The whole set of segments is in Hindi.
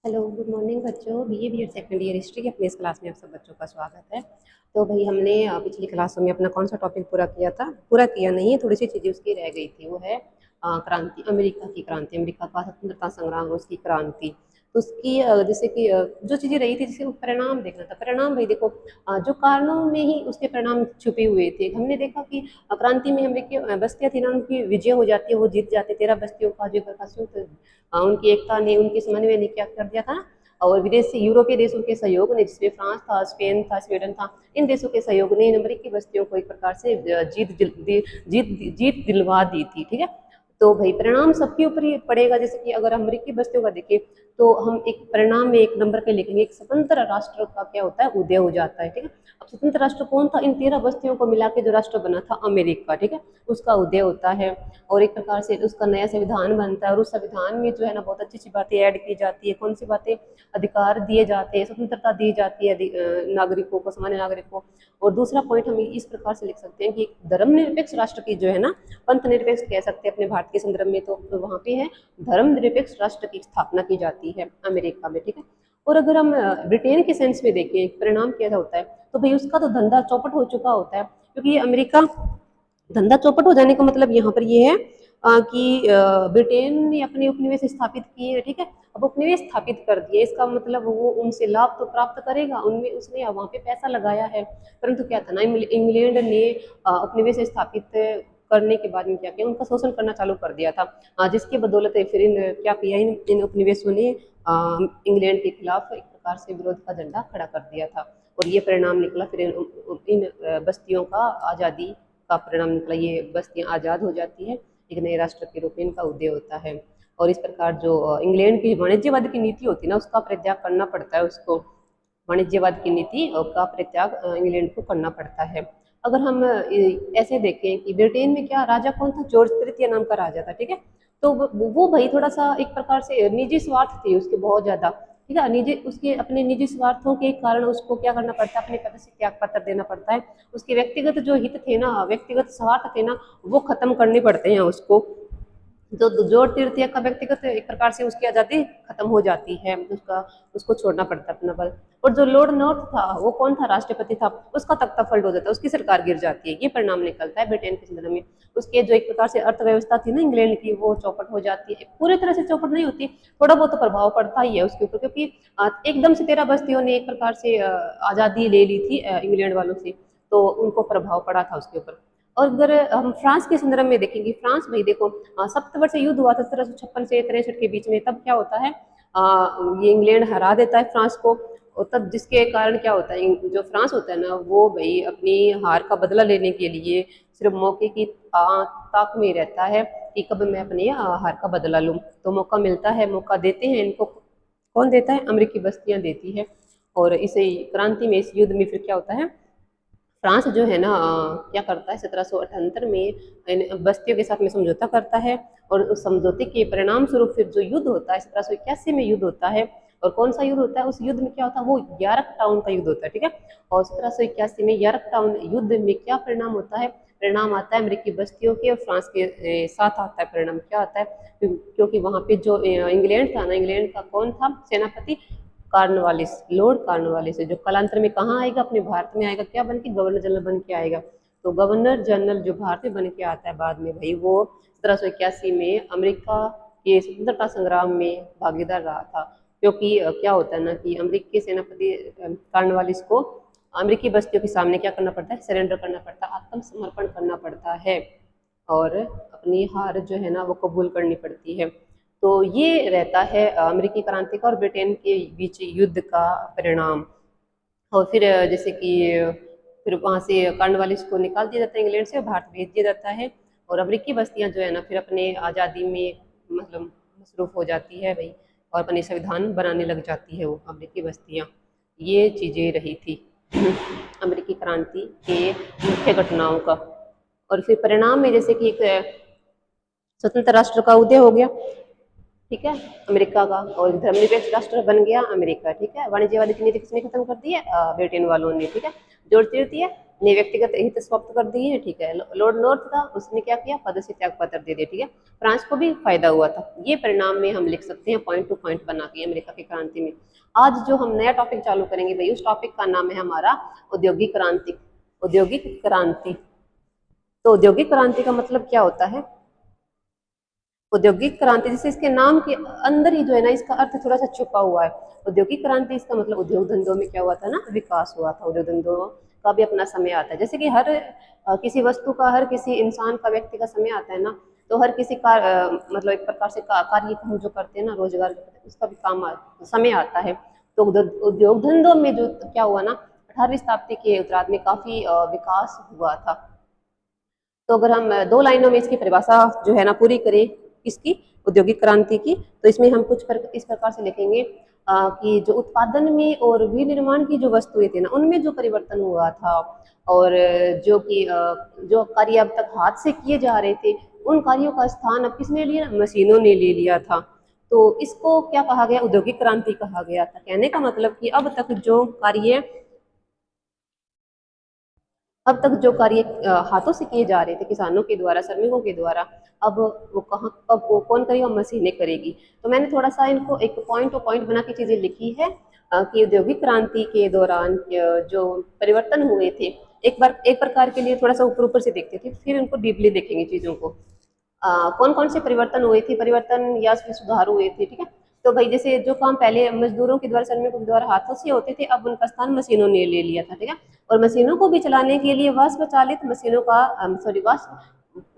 हेलो, गुड मॉर्निंग बच्चों। BA B Ed second year history के अपने इस क्लास में आप सब बच्चों का स्वागत है। तो भाई हमने पिछली क्लासों में अपना कौन सा टॉपिक पूरा किया था? पूरा किया नहीं है, थोड़ी सी चीज़ें उसकी रह गई थी। वो है क्रांति, अमेरिका की क्रांति, अमेरिका का स्वतंत्रता संग्राम, उसकी क्रांति। तो उसकी जैसे कि जो चीज़ें रही थी, जिसके परिणाम देखना था। परिणाम भाई देखो, जो कारणों में ही उसके परिणाम छुपे हुए थे। हमने देखा कि क्रांति में अमेरिकी बस्तियाँ थी ना, उनकी विजय हो जाती है, वो जीत जाते। 13 बस्तियों का जो प्रकाशित उनकी एकता ने, उनके समन्वय ने क्या कर दिया था ना, और विदेशी यूरोपीय देशों के सहयोग ने, जिसमें फ्रांस था, स्पेन था, स्वीडन था, इन देशों के सहयोग ने इन अमेरिकी बस्तियों को एक प्रकार से जीत दिलवा दी थी। ठीक है। तो भाई परिणाम सबके ऊपर ही पड़ेगा। जैसे कि अगर हम अमेरिकी बस्तियों का देखें तो हम एक परिणाम में एक नंबर पे लिखेंगे, एक स्वतंत्र राष्ट्र का क्या होता है, उदय हो जाता है। ठीक है। अब स्वतंत्र राष्ट्र कौन था? इन 13 बस्तियों को मिला के जो राष्ट्र बना था अमेरिका, ठीक है, उसका उदय होता है। और एक प्रकार से उसका नया संविधान बनता है, और उस संविधान में जो है ना बहुत अच्छी अच्छी बातें ऐड की जाती है। कौन सी बातें? अधिकार दिए जाते हैं, स्वतंत्रता दी जाती है नागरिकों को, सामान्य नागरिकों को। और दूसरा पॉइंट हम इस प्रकार से लिख सकते हैं कि धर्मनिरपेक्ष राष्ट्र की जो है ना, पंथ निरपेक्ष कह सकते हैं अपने भारत के संदर्भ में, तो वहाँ पे है धर्मनिरपेक्ष राष्ट्र की स्थापना की जाती है अमेरिका में। ठीक है। और अगर हम ब्रिटेन के सेंस में देखें परिणाम क्या होता है, तो भाई उसका तो धंधा चौपट हो चुका होता है, क्योंकि ये अमेरिका धंधा चौपट हो जाने का मतलब यहाँ पर ये है कि ब्रिटेन ने अपने उपनिवेश स्थापित किए। ठीक है। अब उपनिवेश स्थापित कर दिए, इसका मतलब वो उनसे लाभ तो प्राप्त करेगा, उनमें उसने वहाँ पे पैसा लगाया है। परंतु क्या था ना, इंग्लैंड ने उपनिवेश स्थापित करने के बाद में क्या किया, उनका शोषण करना चालू कर दिया था। जिसके बदौलत फिर इन क्या किया, इन उपनिवेशों ने इंग्लैंड के खिलाफ एक प्रकार से विरोध का झंडा खड़ा कर दिया था। और ये परिणाम निकला फिर इन बस्तियों का आज़ादी का परिणाम निकला। ये बस्तियां आज़ाद हो जाती है, एक नए राष्ट्र के रूप में इनका उदय होता है। और इस प्रकार जो इंग्लैंड की वाणिज्यवाद की नीति होती है ना, उसका परित्याग करना पड़ता है उसको। वाणिज्यवाद की नीति का परित्याग इंग्लैंड को करना पड़ता है। अगर हम ऐसे देखें कि ब्रिटेन में क्या राजा कौन था, जॉर्ज तृतीय नाम का राजा था। ठीक है। तो वो भाई थोड़ा सा एक प्रकार से निजी स्वार्थ थे उसके बहुत ज्यादा। ठीक है। निजी, उसके अपने निजी स्वार्थों के कारण उसको क्या करना पड़ता है, अपने पद से त्याग पत्र देना पड़ता है। उसके व्यक्तिगत जो हित थे ना, व्यक्तिगत स्वार्थ थे ना, वो खत्म करने पड़ते हैं उसको। तो जॉर्ज तृतीय का व्यक्तिगत एक प्रकार से उसकी आज़ादी खत्म हो जाती है, उसका उसको छोड़ना पड़ता है अपना पद। और जो लॉर्ड नॉर्थ था, वो कौन था, राष्ट्रपति था, उसका तख्ता पलट हो जाता है, उसकी सरकार गिर जाती है। ये परिणाम निकलता है ब्रिटेन के संदर्भ में। उसके जो एक प्रकार से अर्थव्यवस्था थी ना इंग्लैंड की, वो चौपट हो जाती है। पूरी तरह से चौपट नहीं होती, थोड़ा बहुत तो प्रभाव पड़ता ही है उसके ऊपर, क्योंकि एकदम से 13 बस्तियों ने एक प्रकार से आज़ादी ले ली थी इंग्लैंड वालों से, तो उनको प्रभाव पड़ा था उसके ऊपर। और अगर हम फ्रांस के संदर्भ में देखेंगे, फ्रांस भाई देखो, सप्तवर्ष युद्ध हुआ था 1756 से 63 के बीच में। तब क्या होता है, ये इंग्लैंड हरा देता है फ्रांस को। और तब जिसके कारण क्या होता है, जो फ्रांस होता है ना, वो भाई अपनी हार का बदला लेने के लिए सिर्फ मौके की ताक में रहता है कि कब मैं अपनी हार का बदला लूं। तो मौका मिलता है, मौका देते हैं इनको। कौन देता है? अमेरिकी बस्तियां देती है। और इसे क्रांति में, इस युद्ध में फिर क्या होता है, फ्रांस जो है ना क्या करता है, 1778 में इन बस्तियों के साथ में समझौता करता है। और उस समझौते के परिणाम स्वरूप फिर जो युद्ध होता है, 1781 में युद्ध होता है। और कौन सा युद्ध होता है? उस युद्ध में क्या होता है, वो यार्क टाउन का युद्ध होता है। ठीक है। और 1781 में यार्क टाउन युद्ध में क्या परिणाम होता है? परिणाम आता है अमेरिकी बस्तियों के और फ्रांस के साथ आता है। परिणाम क्या आता है? क्योंकि वहां पे जो इंग्लैंड था ना, इंग्लैंड का कौन था सेनापति? कार्नवालिस, लॉर्ड कार्नवालिस है, जो कालांतर में कहाँ आएगा, अपने भारत में आएगा, क्या बन के? गवर्नर जनरल बन के आएगा। तो गवर्नर जनरल जो भारत में बन के आता है बाद में भाई, वो 1781 में अमेरिका के स्वतंत्रता संग्राम में भागीदार रहा था। क्योंकि क्या होता है ना कि अमेरिकी सेनापति कार्नवालिस को अमेरिकी बस्तियों के सामने क्या करना पड़ता है, सरेंडर करना पड़ता है, आत्मसमर्पण करना पड़ता है। और अपनी हार जो है ना वो कबूल करनी पड़ती है। तो ये रहता है अमेरिकी क्रांति का और ब्रिटेन के बीच युद्ध का परिणाम। और फिर जैसे कि फिर वहाँ से कॉर्नवालिस को निकाल दिया जाता है इंग्लैंड से, और भारत भेज दिया जाता है। और अमेरिकी बस्तियां जो है ना फिर अपने आज़ादी में मतलब मसरूफ हो जाती है भाई, और अपने संविधान बनाने लग जाती है वो अमेरिकी बस्तियां। ये चीज़ें रही थी अमेरिकी क्रांति के मुख्य घटनाओं का। और फिर परिणाम में जैसे कि एक स्वतंत्र राष्ट्र का उदय हो गया। ठीक है, अमेरिका का, और धर्मनिरपेक्ष राष्ट्र बन गया अमेरिका। ठीक है, वाणिज्यवादी की नीति किसने खत्म कर दी है? ब्रिटेन वालों ने। ठीक है, जॉर्ज तृतीय ने व्यक्तिगत हित समाप्त कर दिए हैं। ठीक है, लॉर्ड नॉर्थ था, उसने क्या किया? पद से त्याग पत्र दे दिए। ठीक है, फ्रांस को भी फायदा हुआ था। ये परिणाम में हम लिख सकते हैं पॉइंट टू पॉइंट बना के अमेरिका की क्रांति में। आज जो हम नया टॉपिक चालू करेंगे भाई, उस टॉपिक का नाम है हमारा औद्योगिक क्रांति। औद्योगिक क्रांति। तो औद्योगिक क्रांति का मतलब क्या होता है? औद्योगिक क्रांति, जैसे इसके नाम के अंदर ही जो है ना, इसका अर्थ थोड़ा सा छुपा हुआ है। औद्योगिक क्रांति, इसका मतलब उद्योग धंधों में क्या हुआ था ना? विकास हुआ था। उद्योग धंधों का भी अपना समय आता है, जैसे कि हर किसी वस्तु का, हर किसी इंसान का, व्यक्ति का समय आता है ना। तो हर किसी का मतलब एक प्रकार से कार्य हम जो करते हैं ना, रोजगार करते हैं, उसका भी समय आता है। तो उद्योग धंधों में जो क्या हुआ ना, 18वीं शताब्दी के उत्तरार्ध में काफी विकास हुआ था। तो अगर हम दो लाइनों में इसकी परिभाषा जो है ना पूरी करें, इसकी औद्योगिक क्रांति की, तो इसमें हम इस प्रकार से लिखेंगे कि जो उत्पादन में और विनिर्माण की जो वस्तुएं थी ना, उनमें जो परिवर्तन हुआ था, और जो कि जो कार्य अब तक हाथ से किए जा रहे थे, उन कार्यों का स्थान अब किसने लिया? मशीनों ने ले लिया था। तो इसको क्या कहा गया? औद्योगिक क्रांति कहा गया था। कहने का मतलब कि अब तक जो कार्य हाथों से किए जा रहे थे, किसानों के द्वारा, श्रमिकों के द्वारा, अब वो कहाँ, अब वो कौन करेगा? मशीनें करेगी। तो मैंने थोड़ा सा इनको एक पॉइंट टू पॉइंट बना के चीजें लिखी है कि औद्योगिक क्रांति के दौरान जो परिवर्तन हुए थे, एक प्रकार के लिए थोड़ा सा ऊपर ऊपर से देखते थे, फिर उनको डीपली देखेंगे चीजों को। कौन कौन से परिवर्तन हुए थे, परिवर्तन या उसमें सुधार हुए थे। ठीक है, तो भाई जैसे जो काम पहले मजदूरों के द्वारा, श्रमिकों के द्वारा हाथों से होते थे, अब उनका स्थान मशीनों ने ले लिया था। ठीक है, और मशीनों को भी चलाने के लिए वाष्प चालित मशीनों का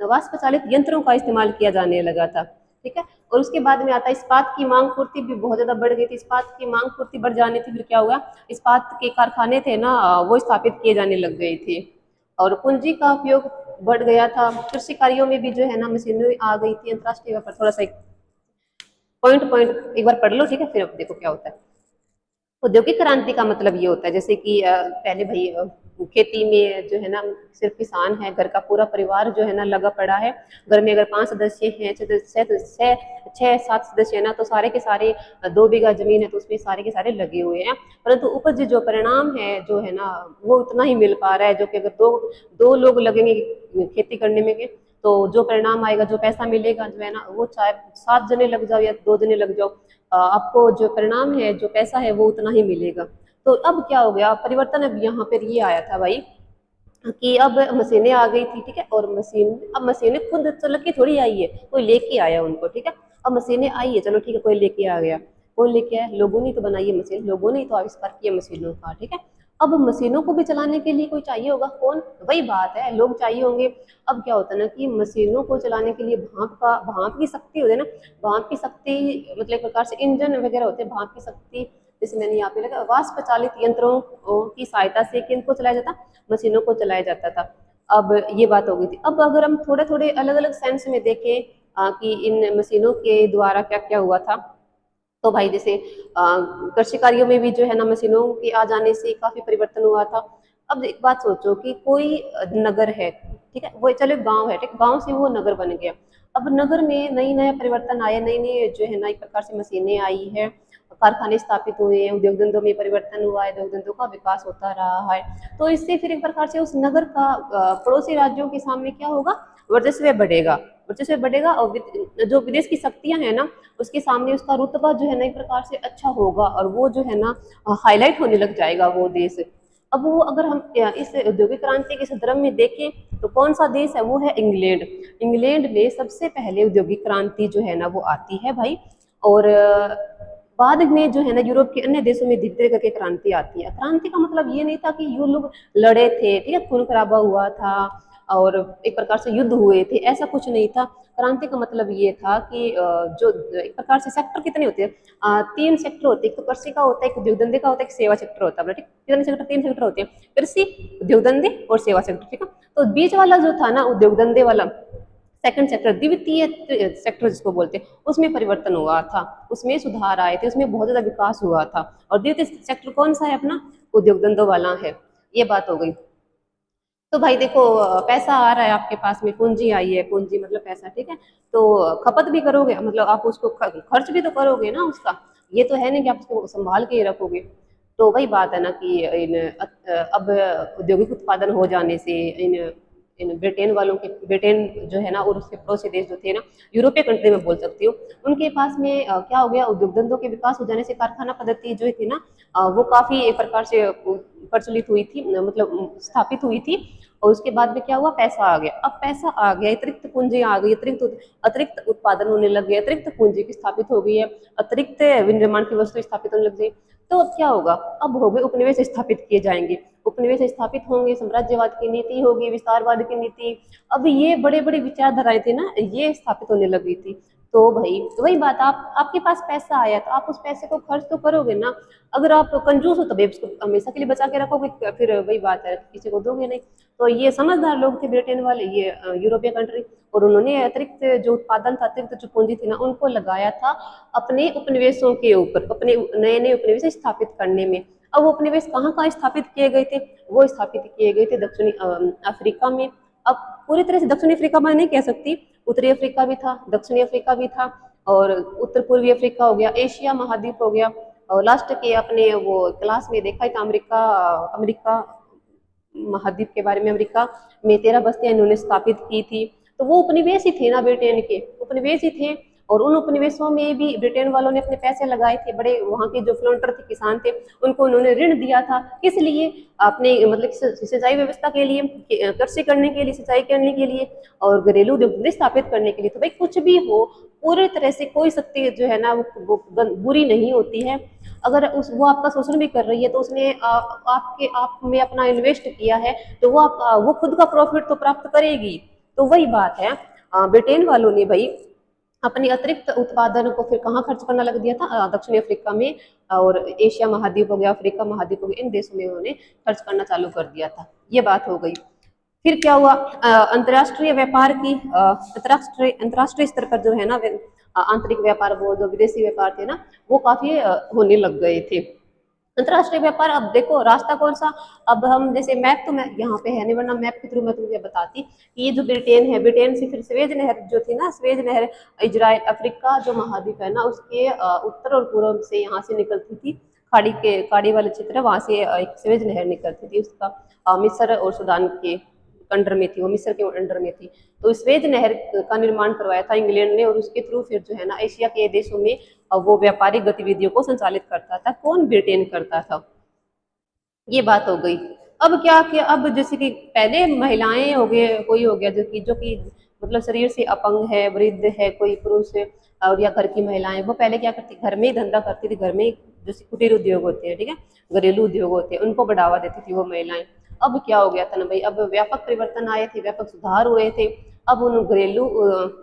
वाष्प चालित यंत्रों का इस्तेमाल किया जाने लगा था। ठीक है, और उसके बाद में आता है इस्पात की मांग पूर्ति भी बहुत ज्यादा बढ़ गई थी। इस्पात की मांग पूर्ति बढ़ जाने से फिर क्या हुआ? इस्पात के कारखाने थे ना, वो स्थापित किए जाने लग गए थे, और पूंजी का उपयोग बढ़ गया था। कृषि कार्यों में भी जो है ना मशीनें आ गई थी। अंतरराष्ट्रीय व्यापार, थोड़ा सा पॉइंट पॉइंट एक बार पढ़ लो। ठीक है, फिर अब देखो क्या होता है। औद्योगिक क्रांति का मतलब ये होता है, जैसे कि पहले भाई खेती में जो है ना, सिर्फ किसान है, घर का पूरा परिवार जो है ना लगा पड़ा है। घर में अगर 5 सदस्य हैं, 6-7 सदस्य है ना, तो सारे के सारे 2 बीघा जमीन है, तो उसमें सारे के सारे लगे हुए हैं। परंतु उपज जो परिणाम है जो है ना, वो उतना ही मिल पा रहा है, जो कि अगर दो लोग लगेंगे खेती करने में, तो जो परिणाम आएगा, जो पैसा मिलेगा जो है ना, वो चाहे 7 जने लग जाओ या 2 जने लग जाओ, आपको जो परिणाम है, जो पैसा है, वो उतना ही मिलेगा। तो अब क्या हो गया परिवर्तन? अब यहाँ पर ये आया था भाई कि अब मशीनें आ गई थी। ठीक है, और अब मशीनें खुद चल के थोड़ी आई है, कोई लेके आया उनको। ठीक है, अब मशीनें आई है, चलो ठीक है, कोई लेके आ गया। कौन लेके आया? लोगों ने तो बनाई है मशीन, लोगों ने ही तो आविष्कार किया मशीनों का। ठीक है, अब मशीनों को भी चलाने के लिए कोई चाहिए होगा। कौन? वही बात है, लोग चाहिए होंगे। अब क्या होता है ना कि मशीनों को चलाने के लिए भाप की शक्ति होती है ना, भाप की शक्ति मतलब एक प्रकार से इंजन वगैरह होते हैं, भाप की शक्ति। जैसे मैंने यहाँ पे लगा, वाष्प चालित यंत्रों की सहायता से किनको चलाया जाता? मशीनों को चलाया जाता था। अब ये बात हो गई थी। अब अगर हम थोड़े थोड़े अलग अलग सेंस में देखें कि इन मशीनों के द्वारा क्या क्या हुआ था, तो भाई जैसे कृषि कार्यों में भी जो है ना मशीनों के आ जाने से काफी परिवर्तन हुआ था। अब एक बात सोचो कि कोई नगर है, ठीक है, वो चलो गांव है, ठीक, गांव से वो नगर बन गया। अब नगर में नई नए परिवर्तन आए, नई नई जो है ना एक प्रकार से मशीनें आई है, कारखाने स्थापित हुए हैं, उद्योग धंधों में परिवर्तन हुआ है, उद्योग धंधों का विकास होता रहा है। तो इससे फिर एक प्रकार से उस नगर का पड़ोसी राज्यों के सामने क्या होगा? वर्चस्व बढ़ेगा। वर्चस्व बढ़ेगा, और जो विदेश की शक्तियां हैं ना, उसके सामने उसका रुतबा जो है ना एक प्रकार से अच्छा होगा, और वो जो है ना हाईलाइट होने लग जाएगा वो देश। अब वो अगर हम इस औद्योगिक क्रांति के संदर्भ में देखें, तो कौन सा देश है? वो है इंग्लैंड। इंग्लैंड में सबसे पहले औद्योगिक क्रांति जो है ना वो आती है भाई, और बाद में जो है ना यूरोप के अन्य देशों में धीरे धीरे करके क्रांति आती है। क्रांति का मतलब ये नहीं था कि ये लोग लड़े थे, ठीक है, खून खराबा हुआ था और एक प्रकार से युद्ध हुए थे, ऐसा कुछ नहीं था। क्रांति का मतलब ये था कि जो एक प्रकार से सेक्टर कितने होते हैं? 3 सेक्टर होते हैं, एक तो कृषि का होता है, एक उद्योग धंधे का होता है, एक सेवा सेक्टर होता है। ठीक, कितने सेक्टर? 3 सेक्टर होते हैं, कृषि, उद्योग धंधे और सेवा सेक्टर। ठीक है, तो बीच वाला जो था ना उद्योग धंधे वाला सेकंड सेक्टर, द्वितीय सेक्टर जिसको बोलते हैं, उसमें परिवर्तन हुआ था, उसमें सुधार आए थे, उसमें बहुत ज्यादा विकास हुआ था। और द्वितीय सेक्टर कौन सा है? अपना उद्योग धंधों वाला है। ये बात हो गई। तो भाई देखो, पैसा आ रहा है आपके पास में, पूंजी आई है, पूंजी मतलब पैसा, ठीक है। तो खपत भी करोगे, मतलब आप उसको खर्च भी तो करोगे ना उसका। ये तो है नहीं कि आप उसको संभाल के ही रखोगे। तो वही बात है ना कि अब औद्योगिक उत्पादन हो जाने से इन इन ब्रिटेन वालों के, ब्रिटेन जो है ना और उसके पड़ोसी देश जो थे ना, यूरोपीय कंट्री में बोल सकती हूँ, उनके पास में क्या हो गया, उद्योग धंधों के विकास हो जाने से कारखाना पद्धति जो थी ना, वो काफी एक प्रकार से प्रचलित हुई थी, मतलब स्थापित हुई थी। और उसके बाद में क्या हुआ, पैसा आ गया। अब पैसा आ गया, अतिरिक्त पूंजी आ गई, अतिरिक्त उत्पादन होने लग गया, अतिरिक्त पूंजी की स्थापित हो गई है, अतिरिक्त विनिर्माण की वस्तु स्थापित होने लग गई। तो अब क्या होगा, अब हो गए उपनिवेश स्थापित किए जाएंगे, उपनिवेश स्थापित होंगे, साम्राज्यवाद की नीति होगी, विस्तारवाद की नीति। अब ये बड़े बड़े विचारधाराएं थी ना, ये स्थापित होने लगी थी। तो भाई तो वही बात, आप आपके पास पैसा आया तो आप उस पैसे को खर्च तो करोगे ना। अगर आप कंजूस हो तभी उसको हमेशा के लिए बचा के रखोगे, फिर वही बात है, किसी को दोगे नहीं। तो ये समझदार लोग थे ब्रिटेन वाले, ये यूरोपीय कंट्री, और उन्होंने अतिरिक्त जो उत्पादन था, अतिरिक्त जो पूंजी थी ना, उनको लगाया था अपने उपनिवेशों के ऊपर, अपने नए नए उपनिवेश स्थापित करने में। अब वो उपनिवेश कहाँ कहाँ स्थापित किए गए थे, वो स्थापित किए गए थे दक्षिणी अफ्रीका में। अब पूरी तरह से दक्षिणी अफ्रीका में नहीं कह सकती, उत्तरी अफ्रीका भी था, दक्षिणी अफ्रीका भी था, और उत्तर पूर्वी अफ्रीका हो गया, एशिया महाद्वीप हो गया, और लास्ट के अपने वो क्लास में देखा ही था, अमेरिका, अमेरिका महाद्वीप के बारे में, अमेरिका में 13 बस्तियां इन्होंने स्थापित की थी। तो वो उपनिवेश ही थे ना, ब्रिटेन के उपनिवेश ही थे। और उन उपनिवेशों में भी ब्रिटेन वालों ने अपने पैसे लगाए थे, बड़े वहाँ के जो फ्लोंटर थे, किसान थे, उनको उन्होंने ऋण दिया था, किस लिए, अपने मतलब सिंचाई व्यवस्था के लिए, कृषि करने के लिए, सिंचाई करने के लिए, और घरेलू उद्योग स्थापित करने के लिए। तो भाई कुछ भी हो, पूरी तरह से कोई शक्ति जो है ना वो बुरी नहीं होती है। अगर उस वो आपका शोषण भी कर रही है, तो उसने आपके आप में अपना इन्वेस्ट किया है, तो वो खुद का प्रॉफिट तो प्राप्त करेगी। तो वही बात है, ब्रिटेन वालों ने भाई अपनी अतिरिक्त उत्पादन को फिर कहाँ खर्च करना लग दिया था, दक्षिणी अफ्रीका में, और एशिया महाद्वीप हो गया, अफ्रीका महाद्वीप हो गया, इन देशों में उन्होंने खर्च करना चालू कर दिया था। ये बात हो गई। फिर क्या हुआ, अंतर्राष्ट्रीय व्यापार की, अंतर्राष्ट्रीय अंतर्राष्ट्रीय स्तर पर जो है ना, आंतरिक व्यापार, वो जो विदेशी व्यापार थे ना, वो काफी होने लग गए थे। अंतर्राष्ट्रीय व्यापार, अब देखो रास्ता कौन सा, अब हम जैसे मैप तो मैं यहाँ पे है नहीं, वरना मैप के थ्रू मैं तुझे बताती कि ये जो ब्रिटेन है, ब्रिटेन से फिर स्वेज नहर जो थी ना, स्वेज नहर इजराइल, अफ्रीका जो महाद्वीप है ना, उसके उत्तर और पूर्व से यहाँ से निकलती थी, खाड़ी वाले क्षेत्र है, वहां से एक स्वेज नहर निकलती थी, उसका मिस्र और सूडान के अंडर में थी, वो मिस्र के अंडर में थी। तो स्वेज नहर का निर्माण करवाया था इंग्लैंड ने, और उसके थ्रू फिर जो है ना एशिया के देशों में वो व्यापारिक गतिविधियों को संचालित करता था। कौन, ब्रिटेन करता था। ये बात हो गई। अब क्या किया, अब जैसे कि पहले महिलाएं हो गए, कोई हो गया जो कि मतलब शरीर से अपंग है, वृद्ध है, कोई पुरुष है, और या घर की महिलाएं, वो पहले क्या करती, घर में ही धंधा करती थी, घर में ही जैसे कुटीर उद्योग होते हैं, ठीक है, घरेलू उद्योग होते हैं, उनको बढ़ावा देती थी वो महिलाएं। अब क्या हो गया था ना भाई, अब व्यापक परिवर्तन आए थे, व्यापक सुधार हुए थे। अब उन घरेलू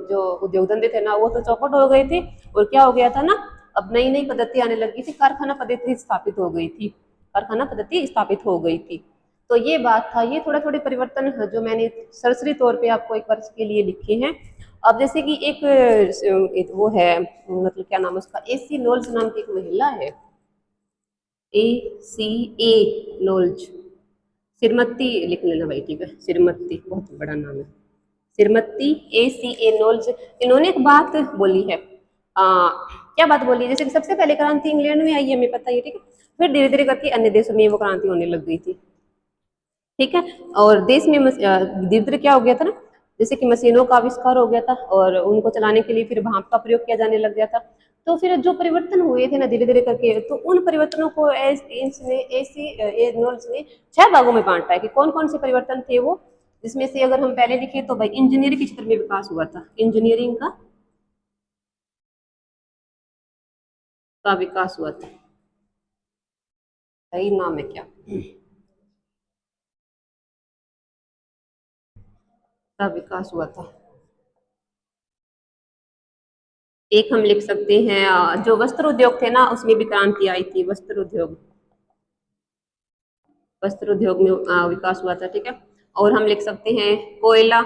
जो उद्योग धंधे थे ना, वो तो चौपट हो गए थे। और क्या हो गया था ना, अब नई नई पद्धति आने लगी थी, कारखाना पद्धति स्थापित हो गई थी, कारखाना पद्धति स्थापित हो गई थी। तो ये बात था, ये थोड़ा थोड़े परिवर्तन है जो मैंने सरसरी तौर पे आपको एक वर्ष के लिए लिखे हैं। अब जैसे कि एक वो है, मतलब क्या नाम है उसका, एसी नोल्स नाम की एक महिला है, ए नोल्ज, सिरमत्ती लिख लेना भाई, ठीक है, सिरमत्ती बहुत बड़ा नाम है, सिरमत्ती, नोल्ज। इन्होंने एक बात बोली है, क्या बात बोली है, जैसे कि सबसे पहले क्रांति इंग्लैंड में आई है, हमें पता ही है, ठीक है, फिर धीरे धीरे करके अन्य देशों में वो क्रांति होने लग गई थी, ठीक है। और देश में धीरे धीरे क्या हो गया था ना, जैसे कि मशीनों का आविष्कार हो गया था, और उनको चलाने के लिए फिर भाप का प्रयोग किया जाने लग गया था। तो फिर जो परिवर्तन हुए थे ना धीरे धीरे करके, तो उन परिवर्तनों को नॉल्स ने 6 भागों में बांटा है कि कौन कौन से परिवर्तन थे वो। जिसमें से अगर हम पहले लिखे तो भाई इंजीनियरिंग के क्षेत्र में विकास हुआ था, इंजीनियरिंग का विकास हुआ था, सही नाम है क्या, का विकास हुआ था। एक हम लिख सकते हैं, जो वस्त्र उद्योग थे ना, उसमें भी क्रांति आई थी, वस्त्र उद्योग, वस्त्र उद्योग में विकास हुआ था, ठीक है। और हम लिख सकते हैं कोयला,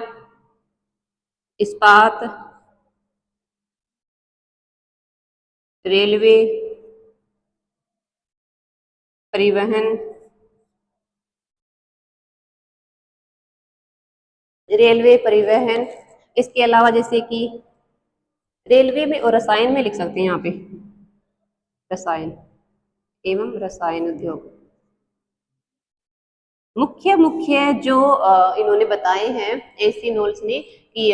इस्पात, रेलवे, परिवहन, रेलवे, परिवहन, इसके अलावा जैसे कि रेलवे में और रसायन में लिख सकते हैं यहाँ पे, रसायन एवं रसायन उद्योग। मुख्य मुख्य जो इन्होंने बताए हैं एसी नोल्स ने कि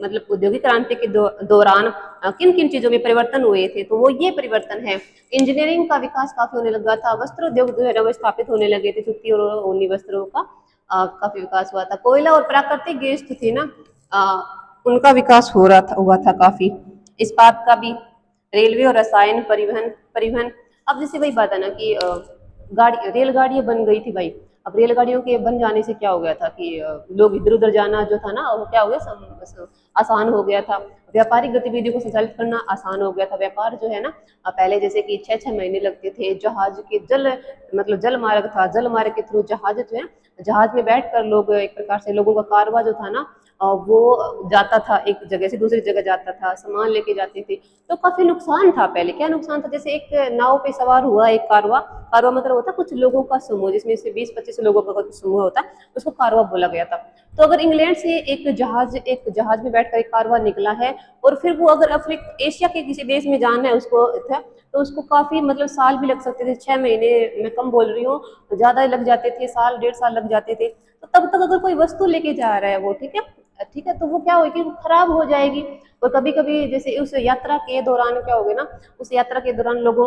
मतलब औद्योगिक क्रांति के दौरान किन किन चीजों में परिवर्तन हुए थे, तो वो ये परिवर्तन है। इंजीनियरिंग का विकास काफी होने लगा था, वस्त्र उद्योग जो है ना वो स्थापित होने लगे थे, सूती और ऊनी वस्त्रों का काफी विकास हुआ था। कोयला और प्राकृतिक गैस जो थे ना उनका विकास हो रहा था, हुआ था काफी। इस्पात का भी, रेलवे और रसायन, परिवहन परिवहन अब जैसे वही बात है ना कि गाड़ी रेलगाड़ियां बन गई थी भाई। अब रेलगाड़ियों के बन जाने से क्या हो गया था कि लोग इधर उधर जाना जो था ना वो क्या हो गया, आसान हो गया था। व्यापारिक गतिविधियों को संचालित करना आसान हो गया था। व्यापार जो है ना पहले जैसे कि 6-6 महीने लगते थे। जहाज के जल मतलब जल मार्ग था, जल मार्ग के थ्रू जहाज जो है, जहाज में बैठकर लोग एक प्रकार से लोगों का कारवां जो था ना वो जाता था, एक जगह से दूसरी जगह जाता था, सामान लेके जाते थे। तो काफी नुकसान था पहले। क्या नुकसान था, जैसे एक नाव पे सवार हुआ एक कारवा, कारवा मतलब होता कुछ लोगों का समूह, जिसमें से 20-25 लोगों का समूह होता, उसको कारवा बोला गया था। तो अगर इंग्लैंड से एक जहाज में बैठकर एक कारवा निकला है और फिर वो अगर एशिया के किसी देश में जाना है उसको था, तो उसको काफी मतलब साल भी लग सकते थे। 6 महीने मैं कम बोल रही हूँ, ज्यादा लग जाते थे, साल 1.5 साल लग जाते थे। तो तब तक अगर कोई वस्तु लेके जा रहा है वो, ठीक है ठीक है, तो वो क्या होगी, वो खराब हो जाएगी। और कभी कभी जैसे उस यात्रा के दौरान क्या हो गया ना, उस यात्रा के दौरान लोगों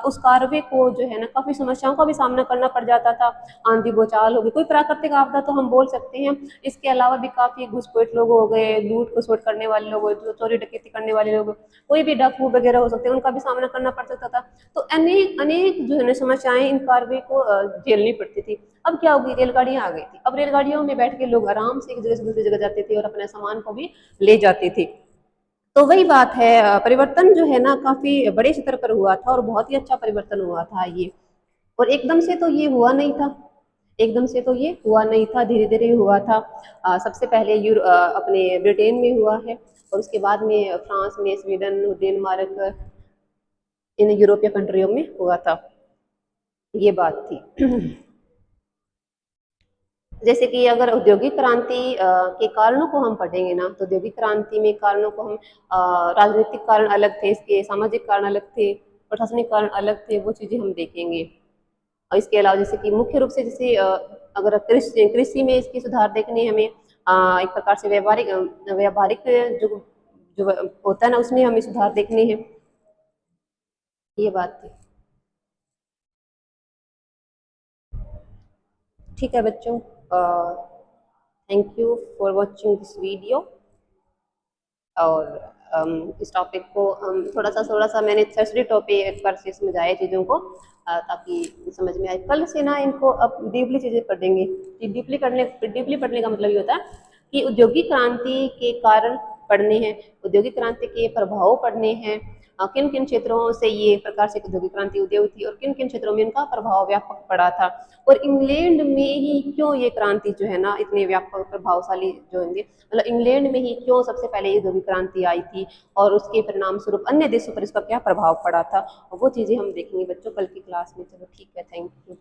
उस कारवे को जो है ना काफी समस्याओं का भी सामना करना पड़ जाता था। आंधी भूचाल हो गई, कोई प्राकृतिक आपदा तो हम बोल सकते हैं। इसके अलावा भी काफी घुसपैठ लोग हो गए, लूट खसोट करने वाले लोग, जो चोरी डकैती करने वाले लोग, कोई भी डाकू वगैरह हो सकते हैं, उनका भी सामना करना पड़ सकता था। तो अनेक अनेक जो है ना समस्याएं इन कारवे को झेलनी पड़ती थी। अब क्या होगी, रेलगाड़ियां आ गई थी। अब रेलगाड़ियों में बैठ के लोग आराम से एक जगह से दूसरी जगह जाते थे और अपने सामान को भी ले जाते थे। तो वही बात है, परिवर्तन जो है ना काफी बड़े स्तर पर हुआ था और बहुत ही अच्छा परिवर्तन हुआ था ये। और एकदम से तो ये हुआ नहीं था, एकदम से तो ये हुआ नहीं था, धीरे धीरे हुआ था। सबसे पहले अपने ब्रिटेन में हुआ है, और उसके बाद में फ्रांस में, स्वीडन, डेनमार्क, इन यूरोपीय कंट्रियों में हुआ था। ये बात थी। जैसे कि अगर औद्योगिक क्रांति के कारणों को हम पढ़ेंगे ना, तो औद्योगिक क्रांति में कारणों को हम राजनीतिक कारण अलग थे, इसके सामाजिक कारण अलग थे, प्रशासनिक कारण अलग थे, वो चीजें हम देखेंगे। और इसके अलावा जैसे कि मुख्य रूप से जैसे अगर कृषि कृषि में इसके सुधार देखने हमें एक प्रकार से व्यावहारिक जो जो होता है ना उसमें हमें सुधार देखने हैं। ये बात थी। ठीक है बच्चों, thank you for watching this video. और इस टॉपिक को हम थोड़ा सा मैंने थर्सडे टॉपिक पर से समझाए चीज़ों को, ताकि समझ में आए। कल से ना इनको अब डीपली चीज़ें पढ़ेंगे। डीपली पढ़ने का मतलब ये होता है कि औद्योगिक क्रांति के कारण पढ़ने हैं, औद्योगिक क्रांति के प्रभाव पढ़ने हैं, किन किन क्षेत्रों से ये प्रकार से औद्योगिक क्रांति उदय हुई थी और किन किन क्षेत्रों में इनका प्रभाव व्यापक पड़ा था, और इंग्लैंड में ही क्यों ये क्रांति जो है ना इतनी व्यापक प्रभावशाली जो है, मतलब इंग्लैंड में ही क्यों सबसे पहले ये औद्योगिक क्रांति आई थी और उसके परिणाम स्वरूप अन्य देशों पर इसका क्या प्रभाव पड़ा था, और वो चीज़ें हम देखेंगे बच्चों कल की क्लास में। चलो ठीक है, थैंक यू।